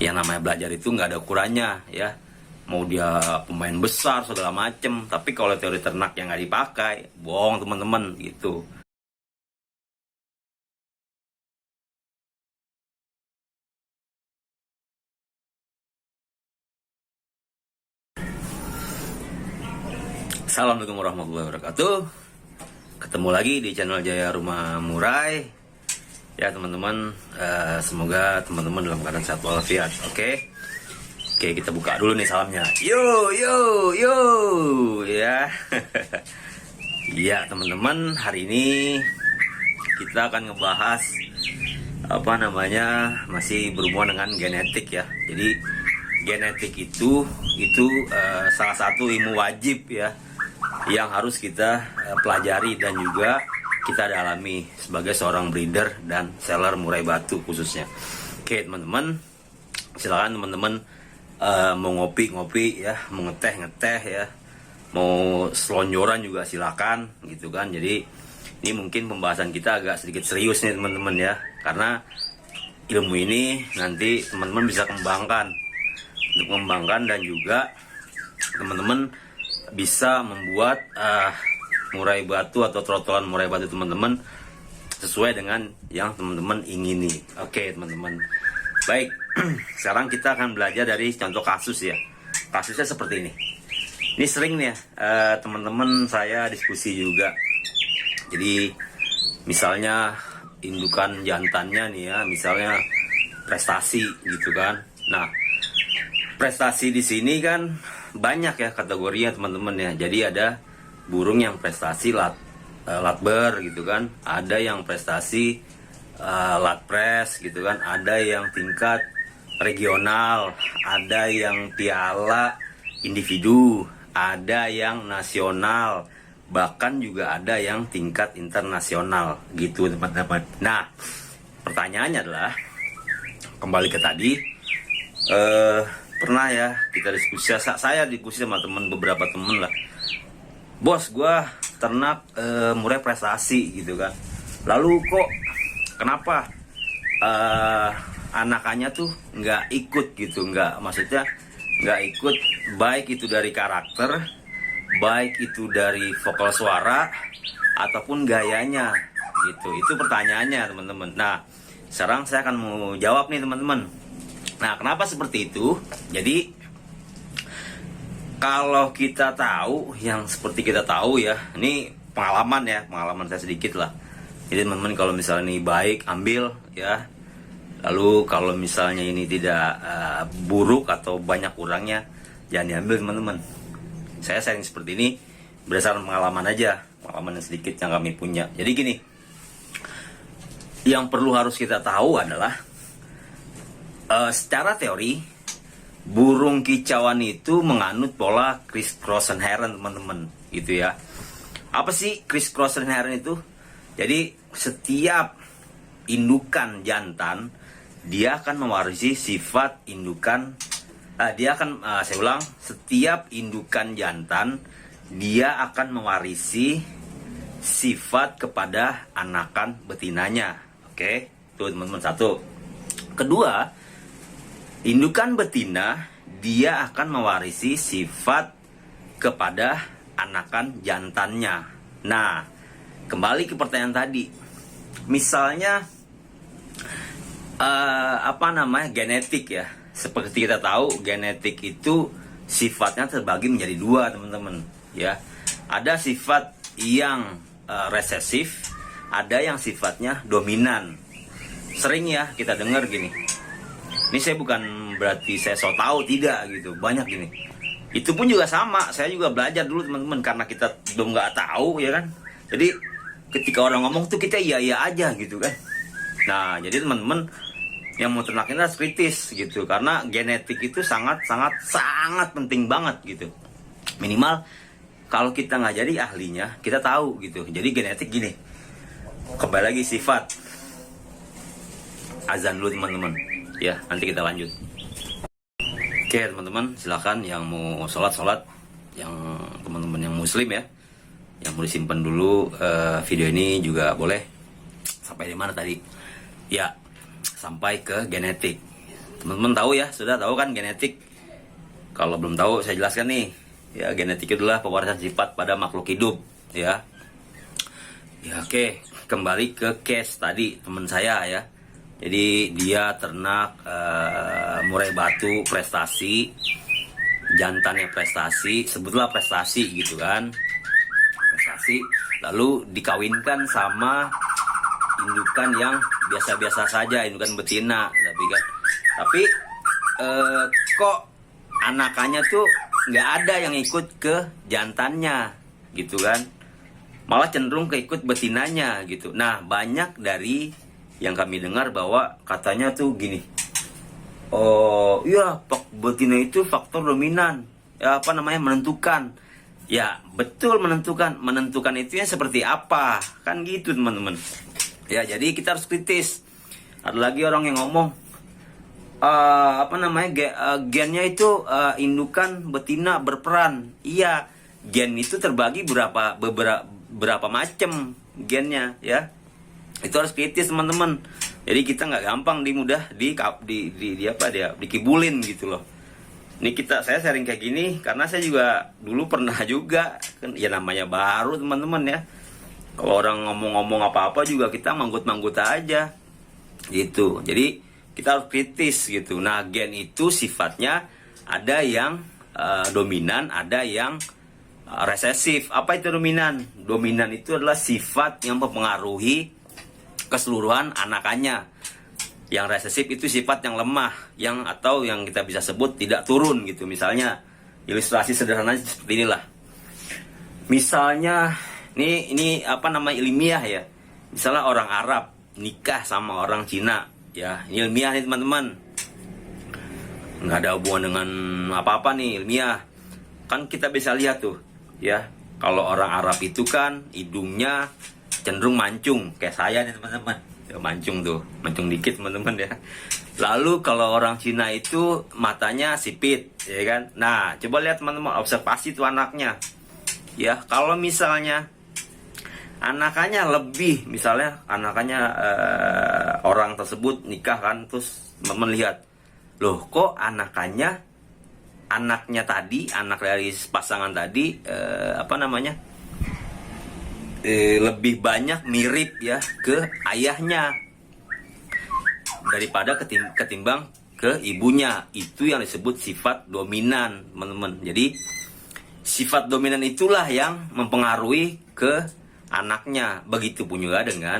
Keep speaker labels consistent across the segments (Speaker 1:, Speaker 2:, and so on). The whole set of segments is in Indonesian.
Speaker 1: Yang namanya belajar itu nggak ada ukurannya ya. Mau dia pemain besar segala macem, tapi kalau teori ternak yang nggak dipakai, bohong teman-teman gitu. Assalamualaikum warahmatullahi wabarakatuh. Ketemu lagi di channel Jaya Rumah Murai. Ya teman-teman, semoga teman-teman dalam keadaan sehat walafiat. Oke, kita buka dulu nih salamnya. Yo ya. Ya teman-teman, hari ini kita akan ngebahas masih berhubungan dengan genetik ya. Jadi genetik itu salah satu ilmu wajib ya, yang harus kita pelajari dan juga kita dalami sebagai seorang breeder dan seller murai batu khususnya. Oke teman-teman, silakan teman-teman mau ngopi-ngopi ya, mau ngeteh ya, mau selonjoran juga silakan gitu kan. Jadi ini mungkin pembahasan kita agak sedikit serius nih teman-teman ya, karena ilmu ini nanti teman-teman bisa kembangkan dan juga teman-teman bisa membuat murai batu atau trotolan murai batu teman-teman sesuai dengan yang teman-teman ingini. Oke teman-teman, baik. Sekarang kita akan belajar dari contoh kasus ya. Kasusnya seperti ini. Ini sering nih ya, teman-teman saya diskusi juga. Jadi misalnya indukan jantannya nih ya, misalnya prestasi gitu kan. Nah, prestasi di sini kan banyak ya kategorinya teman-teman ya. Jadi ada burung yang prestasi latber gitu kan, ada yang prestasi latpres gitu kan, ada yang tingkat regional, ada yang piala individu, ada yang nasional, bahkan juga ada yang tingkat internasional gitu teman-teman. Nah, pertanyaannya adalah kembali ke tadi, pernah ya kita diskusi, saya diskusi sama beberapa temen lah, bos gua ternak murai prestasi gitu kan, lalu kok kenapa anakannya tuh nggak ikut gitu, maksudnya nggak ikut, baik itu dari karakter, baik itu dari vokal suara ataupun gayanya gitu. Itu pertanyaannya teman-teman. Nah, sekarang saya akan mau jawab nih teman-teman. Nah, kenapa seperti itu? Jadi kalau kita tahu, yang seperti kita tahu ya, ini pengalaman saya sedikit lah. Jadi teman-teman, kalau misalnya ini baik, ambil ya. Lalu kalau misalnya ini tidak buruk atau banyak kurangnya, jangan diambil teman-teman. Saya sharing seperti ini berdasarkan pengalaman aja, pengalaman yang sedikit yang kami punya. Jadi gini, yang perlu harus kita tahu adalah secara teori burung kicauan itu menganut pola criss-cross heron teman-teman gitu ya. Apa sih criss-cross heron itu? Jadi setiap indukan jantan dia akan mewarisi sifat indukan, setiap indukan jantan dia akan mewarisi sifat kepada anakan betinanya. Oke, itu teman-teman satu. Kedua, indukan betina dia akan mewarisi sifat kepada anakan jantannya. Nah, kembali ke pertanyaan tadi. Misalnya genetik ya. Seperti kita tahu, genetik itu sifatnya terbagi menjadi dua, teman-teman, ya. Ada sifat yang resesif, ada yang sifatnya dominan. Sering ya kita dengar gini. Ini saya bukan berarti saya so tahu, tidak gitu. Banyak gini. Itu pun juga sama. Saya juga belajar dulu teman-teman, karena kita belum nggak tahu ya kan. Jadi ketika orang ngomong tuh kita iya aja gitu kan. Nah, jadi teman-teman yang mau ternak ini harus kritis gitu, karena genetik itu sangat penting banget gitu. Minimal kalau kita nggak jadi ahlinya, kita tahu gitu. Jadi genetik gini. Kembali lagi sifat. Azan dulu teman-teman. Ya, nanti kita lanjut. Oke teman-teman, silakan yang mau sholat, yang teman-teman yang muslim ya, yang mau disimpan dulu video ini juga boleh. Sampai di mana tadi? Ya, sampai ke genetik. Teman-teman tahu ya, sudah tahu kan genetik? Kalau belum tahu saya jelaskan nih. Ya, genetik itu adalah pewarisan sifat pada makhluk hidup, ya. Ya, oke, kembali ke case tadi teman saya ya. Jadi dia ternak murai batu prestasi, jantannya prestasi, sebutlah prestasi gitu kan. Prestasi, lalu dikawinkan sama indukan yang biasa-biasa saja, indukan betina, tapi kok anakannya tuh nggak ada yang ikut ke jantannya gitu kan, malah cenderung ke ikut betinanya gitu. Nah, banyak dari yang kami dengar bahwa katanya tuh gini, oh iya, betina itu faktor dominan, ya, apa namanya, menentukan. Ya betul, menentukan itu yang seperti apa kan gitu teman-teman. Ya, jadi kita harus kritis. Ada lagi orang yang ngomong apa namanya, gennya itu indukan betina berperan. Iya, gen itu terbagi berapa macam gennya ya. Itu harus kritis teman-teman. Jadi kita nggak gampang dikibulin gitu loh. Ini saya sharing kayak gini karena saya juga dulu pernah juga kan, ya namanya baru teman-teman ya. Kalau orang ngomong-ngomong apa-apa juga kita manggut-manggut aja gitu. Jadi kita harus kritis gitu. Nah, gen itu sifatnya ada yang dominan, ada yang resesif. Apa itu dominan? Dominan itu adalah sifat yang mempengaruhi keseluruhan anakannya. Yang resesif itu sifat yang lemah, atau yang kita bisa sebut tidak turun gitu. Misalnya ilustrasi sederhana seperti inilah. Misalnya ini apa nama ilmiah ya. Misalnya orang Arab nikah sama orang Cina ya. Ini ilmiah nih teman-teman. Nggak ada hubungan dengan apa-apa nih, ilmiah. Kan kita bisa lihat tuh ya. Kalau orang Arab itu kan hidungnya cenderung mancung kayak saya nih teman-teman. Ya, mancung dikit teman-teman ya. Lalu kalau orang Cina itu matanya sipit ya kan. Nah, coba lihat teman-teman, observasi tuh anaknya ya. Kalau misalnya anakannya lebih, misalnya anakannya orang tersebut nikah kan, terus teman-teman lihat, loh kok anaknya tadi, anak dari pasangan tadi apa namanya, lebih banyak mirip ya ke ayahnya daripada ketimbang ke ibunya. Itu yang disebut sifat dominan teman-teman. Jadi sifat dominan itulah yang mempengaruhi ke anaknya. Begitupun juga dengan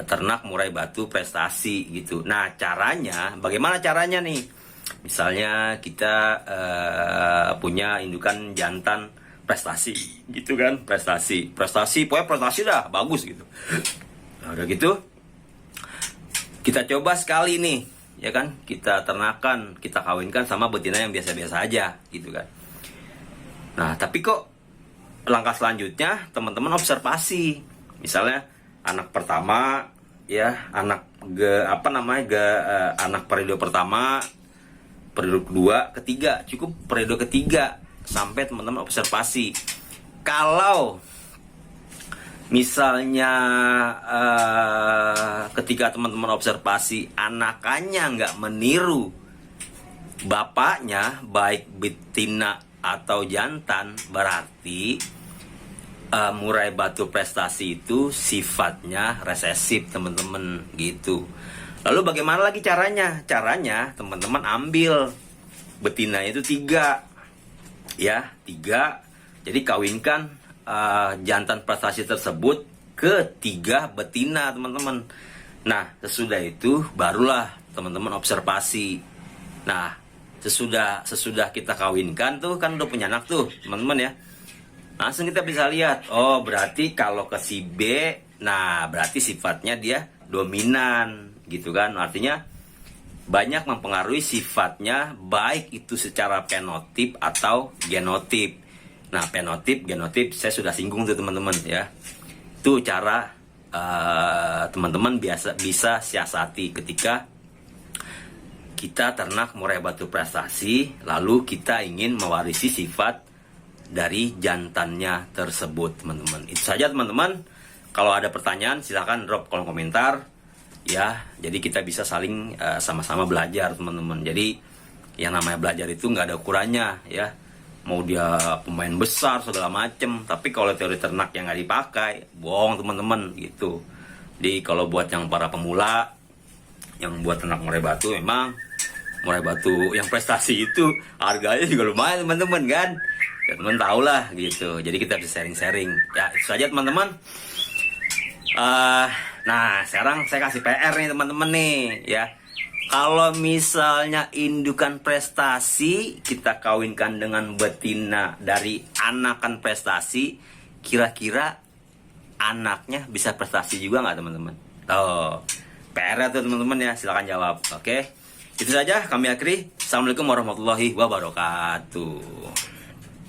Speaker 1: ternak murai batu prestasi gitu. Nah, bagaimana caranya nih? Misalnya kita punya indukan jantan prestasi gitu kan, prestasi pokoknya prestasi dah bagus gitu. Nah, udah gitu kita coba sekali nih ya kan, kita ternakan, kita kawinkan sama betina yang biasa-biasa aja gitu kan. Nah, tapi kok langkah selanjutnya teman-teman observasi, misalnya anak pertama ya, anak anak periode pertama, periode kedua, ketiga, cukup periode ketiga sampai teman-teman observasi. Kalau misalnya ketika teman-teman observasi anakannya nggak meniru bapaknya, baik betina atau jantan, berarti murai batu prestasi itu sifatnya resesif teman-teman gitu. Lalu bagaimana lagi caranya? Caranya teman-teman ambil betinanya itu 3 ya, 3. Jadi kawinkan jantan prestasi tersebut ke 3 betina teman-teman. Nah, sesudah itu barulah teman-teman observasi. Nah, sesudah kita kawinkan tuh kan udah punya anak tuh teman-teman ya. Langsung kita bisa lihat, oh berarti kalau ke si B, nah berarti sifatnya dia dominan gitu kan. Artinya banyak mempengaruhi sifatnya, baik itu secara fenotip atau genotip. Nah, fenotip, genotip saya sudah singgung tuh teman-teman ya. Itu cara teman-teman bisa siasati ketika kita ternak murai batu prestasi, lalu kita ingin mewarisi sifat dari jantannya tersebut teman-teman. Itu saja teman-teman. Kalau ada pertanyaan silahkan drop kolom komentar. ya. Jadi kita bisa saling sama-sama belajar teman-teman. Jadi yang namanya belajar itu nggak ada ukurannya ya. Mau dia pemain besar segala macem, tapi kalau teori ternak yang nggak dipakai, bohong teman-teman gitu. Jadi kalau buat yang para pemula, yang buat ternak murai batu, memang murai batu yang prestasi itu harganya juga lumayan teman-teman kan. Ya teman tahu lah gitu. Jadi kita bisa sharing-sharing. Ya itu saja teman-teman. Nah sekarang saya kasih PR nih teman-teman nih ya. Kalau misalnya indukan prestasi kita kawinkan dengan betina dari anakan prestasi, kira-kira anaknya bisa prestasi juga nggak teman-teman? Tuh PR tuh teman-teman ya, silakan jawab. Oke, itu saja kami akhiri. Assalamualaikum warahmatullahi wabarakatuh.